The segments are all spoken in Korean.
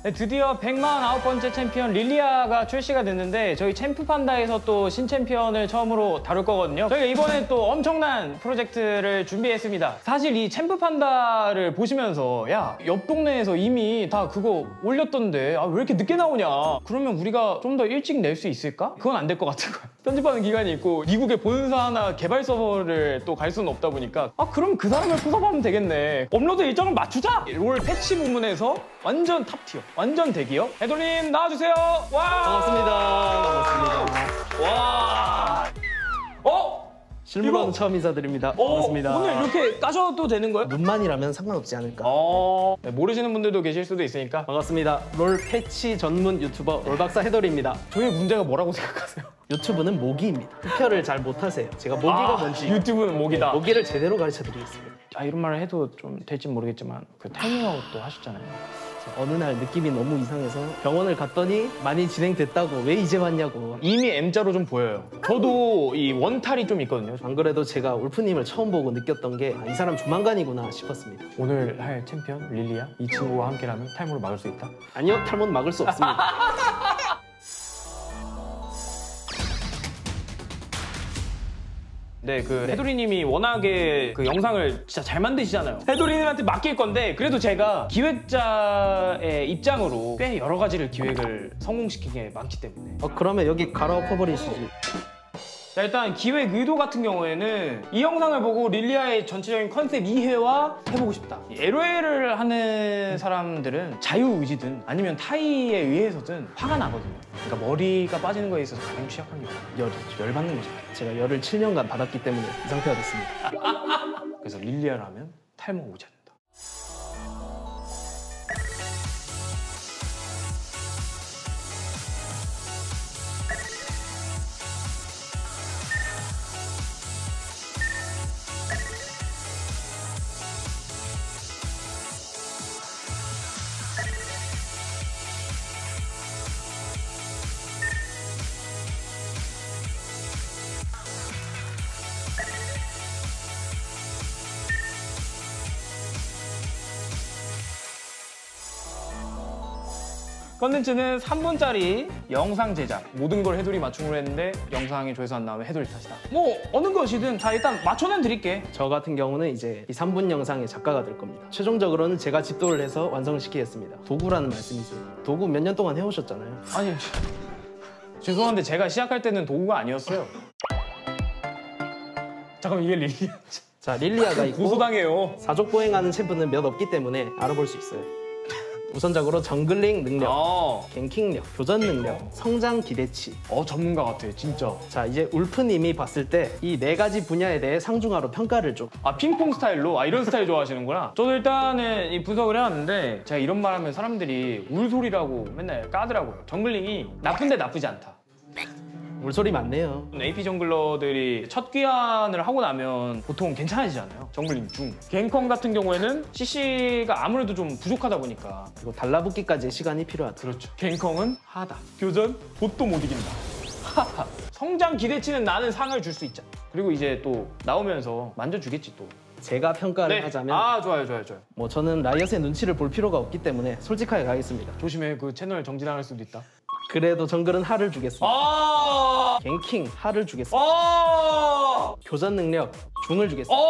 네, 드디어 149번째 챔피언 릴리아가 출시가 됐는데 저희 챔프판다에서 또 신챔피언을 처음으로 다룰 거거든요. 저희가 이번에 또 엄청난 프로젝트를 준비했습니다. 사실 이 챔프판다를 보시면서 야, 옆 동네에서 이미 다 그거 올렸던데 왜 이렇게 늦게 나오냐, 그러면 우리가 좀 더 일찍 낼 수 있을까? 그건 안 될 것 같은 거야. 편집하는 기간이 있고 미국에 본사나 개발 서버를 또 갈 수는 없다 보니까 그럼 그 사람을 포섭하면 되겠네. 업로드 일정을 맞추자! 롤 패치 부문에서 완전 탑티어, 완전 대기업. 해돌님 나와주세요. 와! 반갑습니다. 와! 실물로는 처음 인사드립니다. 반갑습니다. 오늘 이렇게 까셔도 되는 거예요? 눈만이라면 상관없지 않을까. 네, 모르시는 분들도 계실 수도 있으니까. 반갑습니다. 롤 패치 전문 유튜버 롤박사 해돌입니다. 저의 문제가 뭐라고 생각하세요? 유튜브는 모기입니다. 투표를 잘 못하세요. 제가 모기가 뭔지 유튜브는 모기다. 모기를 제대로 가르쳐드리겠습니다. 이런 말을 해도 좀 될지 모르겠지만 그 타이밍아웃도 하셨잖아요. 어느 날 느낌이 너무 이상해서 병원을 갔더니 많이 진행됐다고, 왜 이제 왔냐고. 이미 M자로 좀 보여요. 저도 이 원탈이 좀 있거든요. 안 그래도 제가 울프님을 처음 보고 느꼈던 게 이 사람 조만간이구나 싶었습니다. 오늘 할 챔피언 릴리아, 이 친구와 함께라면 탈모를 막을 수 있다? 아니요, 탈모는 막을 수 없습니다. 네, 해돌이님이 워낙에 그 영상을 진짜 잘 만드시잖아요. 해돌이님한테 맡길 건데 그래도 제가 기획자의 입장으로 꽤 여러 가지를 기획을 성공시킨 게 많기 때문에. 그러면 여기 갈아엎어버리시지. 자, 일단 기획 의도 같은 경우에는 이 영상을 보고 릴리아의 전체적인 컨셉 이해와 해보고 싶다. LOL을 하는 사람들은 자유의지든 아니면 타의에 의해서든 화가 나거든요. 그러니까 머리가 빠지는 거에 있어서 가장 취약한 게 열이죠. 열받는 거죠. 제가 열을 7년간 받았기 때문에 이 상태가 됐습니다. 그래서 릴리아라면 탈모 오지 않는다. 컨텐츠는 3분짜리 영상 제작, 모든 걸 해돌이 맞춤으로 했는데 영상이 조회수 안 나오면 해돌이 탓이다. 뭐 어느 것이든 다 일단 맞춰는 드릴게. 저 같은 경우는 이제 이 3분 영상의 작가가 될 겁니다. 최종적으로는 제가 집도를 해서 완성을 시키겠습니다. 도구라는 말씀이죠. 도구 몇 년 동안 해오셨잖아요. 아니 죄송한데 제가 시작할 때는 도구가 아니었어요. 잠깐만, 이게 릴리아. 자, 릴리아가 있고 고소당해요. 사족 보행하는 챔프는 몇 없기 때문에 알아볼 수 있어요. 우선적으로 정글링 능력, 갱킹력, 교전 능력, 성장 기대치. 전문가 같아, 진짜. 자, 이제 울프님이 봤을 때 이 4가지 분야에 대해 상중하로 평가를 줘. 핑퐁 스타일로? 이런 스타일 좋아하시는구나. 저도 일단은 이 분석을 해왔는데 제가 이런 말 하면 사람들이 울소리라고 맨날 까더라고요. 정글링이 나쁜데 나쁘지 않다. 물소리 많네요. AP 정글러들이 첫 귀환을 하고 나면 보통 괜찮아지잖아요. 정글링 중. 갱컨 같은 경우에는 CC가 아무래도 좀 부족하다 보니까. 그리고 달라붙기까지의 시간이 필요하다. 그렇죠. 갱컨은 하다. 교전 봇도 못 이긴다. 성장 기대치는 나는 상을 줄 수 있잖아. 그리고 이제 또 나오면서 만져주겠지 또. 제가 평가를 하자면 좋아요. 뭐 저는 라이엇의 눈치를 볼 필요가 없기 때문에 솔직하게 가겠습니다. 조심해, 그 채널 정지당할 수도 있다. 그래도 정글은 하를 주겠습니다. 갱킹 하를 주겠습니다. 교전 능력 중을 주겠습니다.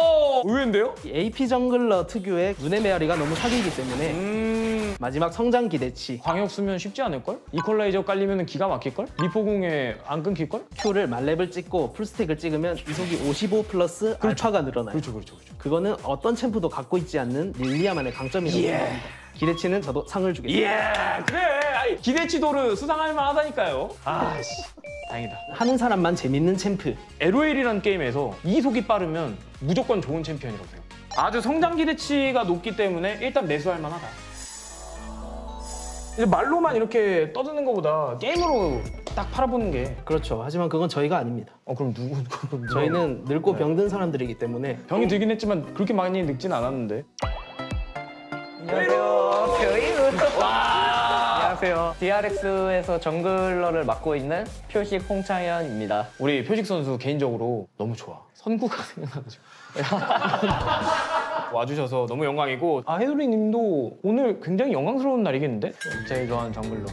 의외인데요? 이 AP 정글러 특유의 눈의 메아리가 너무 사기이기 때문에 마지막 성장 기대치. 광역 수면 쉽지 않을걸? 이퀄라이저 깔리면 기가 막힐걸? 미포공에 안 끊길걸? Q를 만렙을 찍고 풀스택을 찍으면 이속이 55 플러스 알파가 늘어나요. 그렇죠. 그거는 어떤 챔프도 갖고 있지 않는 릴리아만의 강점이라고 생각합니다. 기대치는 저도 상을 주겠습니다. 그래! 기대치도를 수상할 만하다니까요. 다행이다. 하는 사람만 재밌는 챔프. LOL이라는 게임에서 이속이 빠르면 무조건 좋은 챔피언이라고 생각해요. 아주 성장 기대치가 높기 때문에 일단 매수할 만하다. 이제 말로만 이렇게 떠드는 것보다 게임으로 딱 팔아보는 게. 그렇죠. 하지만 그건 저희가 아닙니다. 그럼 누구? 저희는 늙고 병든 사람들이기 때문에. 병이 들긴 했지만 그렇게 많이 늙진 않았는데. 안녕하세요. 안녕하세요. DRX에서 정글러를 맡고 있는 표식 홍창현입니다. 우리 표식 선수 개인적으로 너무 좋아. 선구가 생각나가지고. 와주셔서 너무 영광이고 해돌이 님도 오늘 굉장히 영광스러운 날이겠는데? 제일 좋아하는 정글러.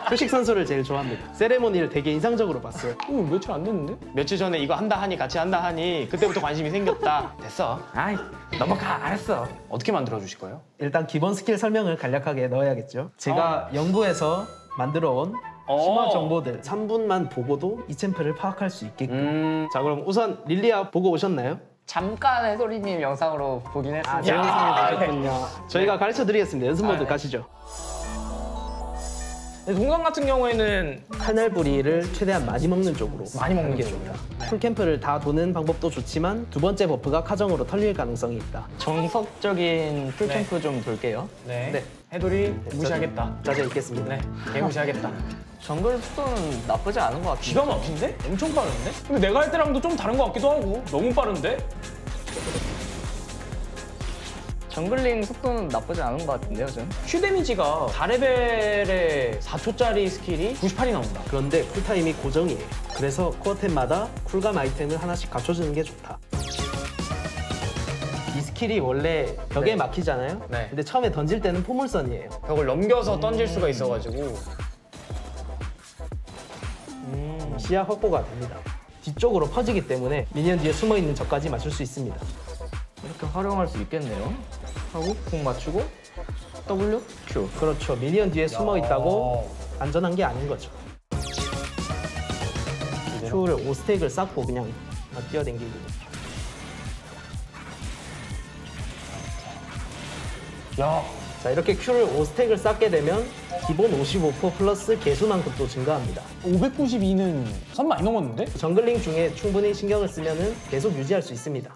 표식 선수를 제일 좋아합니다. 세레모니를 되게 인상적으로 봤어요. 며칠 안 됐는데? 며칠 전에 이거 한다 하니 같이 한다 하니 그때부터 관심이 생겼다. 됐어. 아이 넘어가. 알았어. 어떻게 만들어 주실 거예요? 일단 기본 스킬 설명을 간략하게 넣어야겠죠. 제가 연구해서 만들어온 심화 정보들 3분만 보고도 이 챔프를 파악할 수 있게끔. 자, 그럼 우선 릴리아 보고 오셨나요? 잠깐 해솔이님 영상으로 보긴 했습니다. 재밌습니다. 저희가 가르쳐 드리겠습니다. 연습 모드 가시죠. 동상 같은 경우에는 칼날부리를 최대한 많이 먹는 쪽으로 많이 먹는 게 쪽이요. 좋다. 풀캠프를 다 도는 방법도 좋지만 두 번째 버프가 카정으로 털릴 가능성이 있다. 정석적인 풀캠프 좀 돌게요. 네. 해돌이 무시하겠다. 자제 있겠습니다. 네. 개 무시하겠다. 정글 속도는 나쁘지 않은 것 같아요. 기가 막힌데? 엄청 빠른데? 근데 내가 할 때랑도 좀 다른 것 같기도 하고 너무 빠른데? 정글링 속도는 나쁘지 않은 것 같은데요, 전. 큐 데미지가 4레벨에 4초짜리 스킬이 98이 나온다. 그런데 쿨타임이 고정이에요. 그래서 코어템마다 쿨감 아이템을 하나씩 갖춰주는 게 좋다. 이 스킬이 원래 벽에 막히잖아요? 네. 근데 처음에 던질 때는 포물선이에요. 벽을 넘겨서 던질 수가 있어가지고 시야 확보가 됩니다. 뒤쪽으로 퍼지기 때문에 미니언 뒤에 숨어있는 적까지 맞출 수 있습니다. 이렇게 활용할 수 있겠네요. 하고 공 맞추고 W, Q. 그렇죠. 미니언 뒤에 숨어있다고 안전한 게 아닌 거죠. Q를 5스택을 쌓고 그냥 막 뛰어댕기고. 야, 자, 이렇게 Q를 5스택을 쌓게 되면 기본 55% 플러스 개수만큼도 증가합니다. 592는 선 많이 넘었는데? 정글링 중에 충분히 신경을 쓰면 계속 유지할 수 있습니다.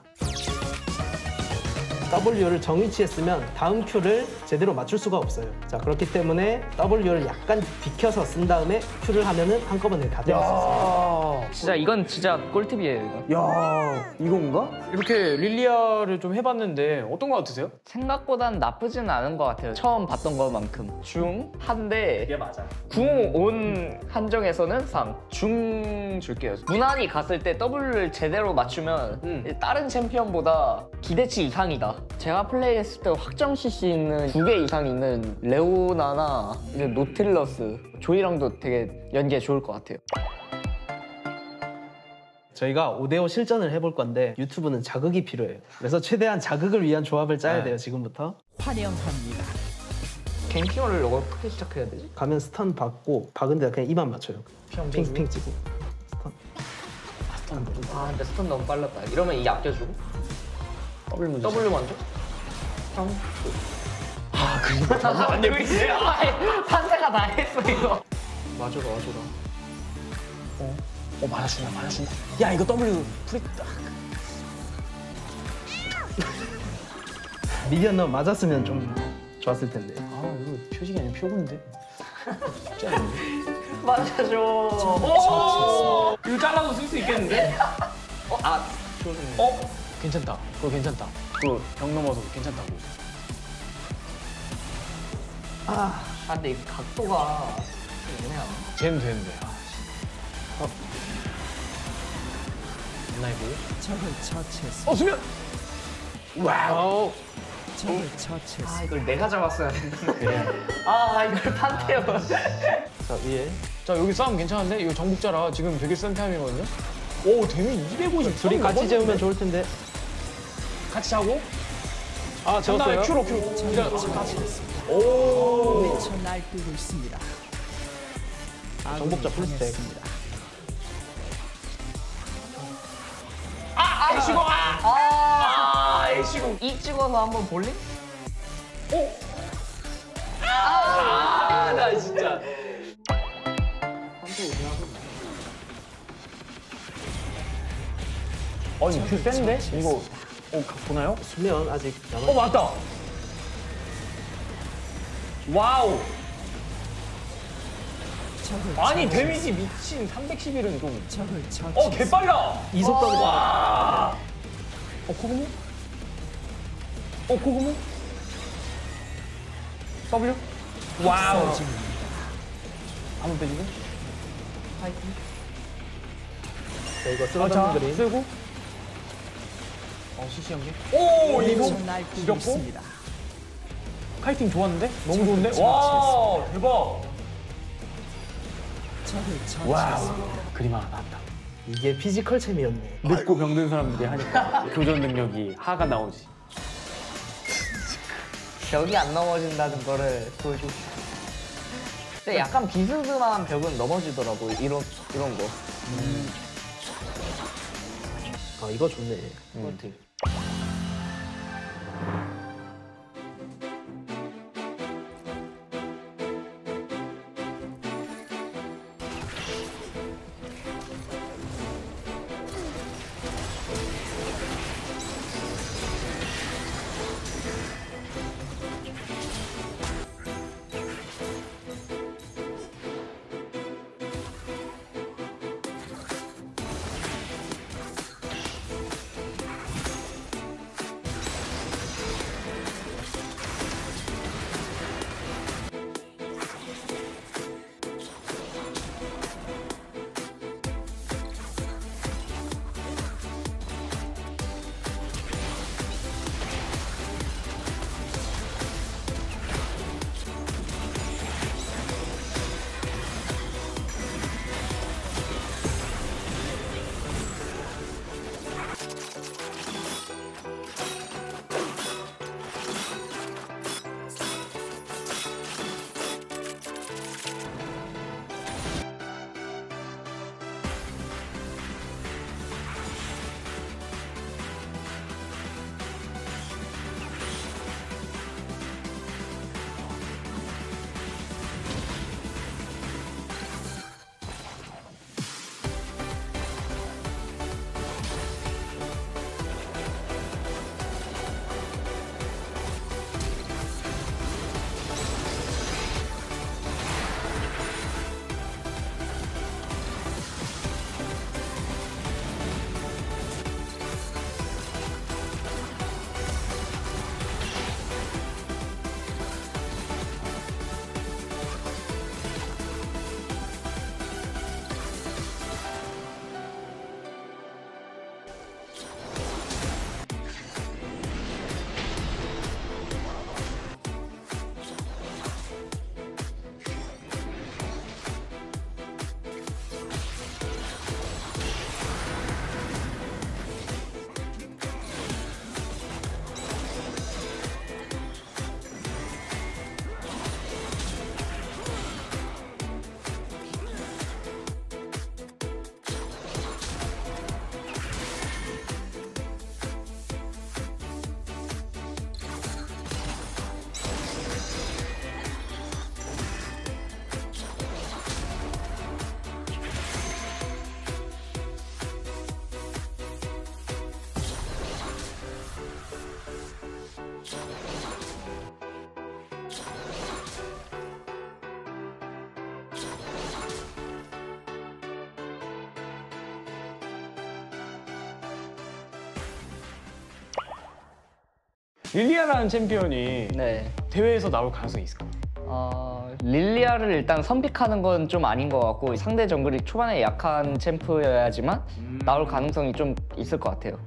W를 정위치에 쓰면 다음 Q를 제대로 맞출 수가 없어요. 자, 그렇기 때문에 W를 약간 비켜서 쓴 다음에 Q를 하면은 한꺼번에 다 때릴 수 있습니다. 진짜 이건 진짜 꿀팁이에요, 이거. 야, 이건가? 이렇게 릴리아를 좀 해봤는데 어떤 거 같으세요? 생각보단 나쁘진 않은 것 같아요. 처음 봤던 것만큼. 중, 한데 맞아. 궁, 온 한정에서는 상. 중 줄게요. 무난히 갔을 때 W를 제대로 맞추면 다른 챔피언보다 기대치 이상이다. 제가 플레이했을 때 확정 CC 있는 2개 이상 있는 레오나나 이제 노틸러스, 조이랑도 되게 연계 좋을 것 같아요. 저희가 5대5 실전을 해볼 건데 유튜브는 자극이 필요해요. 그래서 최대한 자극을 위한 조합을 짜야 돼요, 지금부터. 환영합니다. 갱킹을 어떻게 시작해야 되지? 가면 스턴 받고 박은데 그냥 이만 맞춰요. 핑핑 찍고 스턴. 아 근데 스턴 너무 빨랐다. 이러면 이 아껴주고 W 먼저? 형? 안 되고 있어요. 판세가 다 했어 이거. 맞아라. 맞아준다. 야, 이거 W 프리 딱. 미디언 너 맞았으면 좀 좋았을 텐데. 아, 이거 표식이 아니라 표군데. 쉽지 않은데. 맞아줘. 이거 잘라서 쓸 수 있겠는데? 좋네. 괜찮다. 그거 괜찮다. 그거 벽 넘어서 괜찮다고. 근데 이 각도가 좀 애매하네. 쟤는 되는데. 나이브. 적을 처치했습니다. 수면! 와우! 적을 처치했습니다. 아 이걸 내가 잡았어야 했는데. 아 이걸 판테요. 자, 위에 자, 여기 싸움 괜찮은데? 이거 정복자라 지금 되게 센 타임이거든요? 오, 데미 250. 둘이 같이 재우면 좋을 텐데. 같이 자고? 아, 그 다음에 재웠어요? 큐로. 적을 처치했습니다. 미쳐 날뛰고 있습니다. 정복자 아군이 풀스택. 당했습니다. 아이씨고. 이 찍어서 한번 볼래? 나 진짜. 아니, 큐 센데? 이거, 보나요? 수면 아직 남아. 맞다! 와우! 적을 아니, 처치- 데미지 미친 311은 좀. 적을 처치. 개빨라! 이속 W. 코그모? 코그모? W? 와우! 한번 빼주고. 자, 이거 자, 쓸어담는 그림. 쓰고. CC 연계. 오, 이거 미쳐 날뛰고 지렸고. 있습니다. 카이팅 좋았는데? 너무 좋은데? 와, 대박. 적을 와우. 처치했습니다. 그림 하나 나왔다. 이게 피지컬 챔이었네. 늙고 병든 사람들이 하니까 교전 능력이 하가 나오지. 벽이 안 넘어진다는 거를 보여주고 싶어. 근데 약간 비스듬한 벽은 넘어지더라고. 이런 거. 아 이거 좋네. 그렇지. 릴리아라는 챔피언이 네. 대회에서 나올 가능성이 있을까요? 릴리아를 일단 선픽하는 건 좀 아닌 것 같고 상대 정글이 초반에 약한 챔프여야지만 나올 가능성이 좀 있을 것 같아요.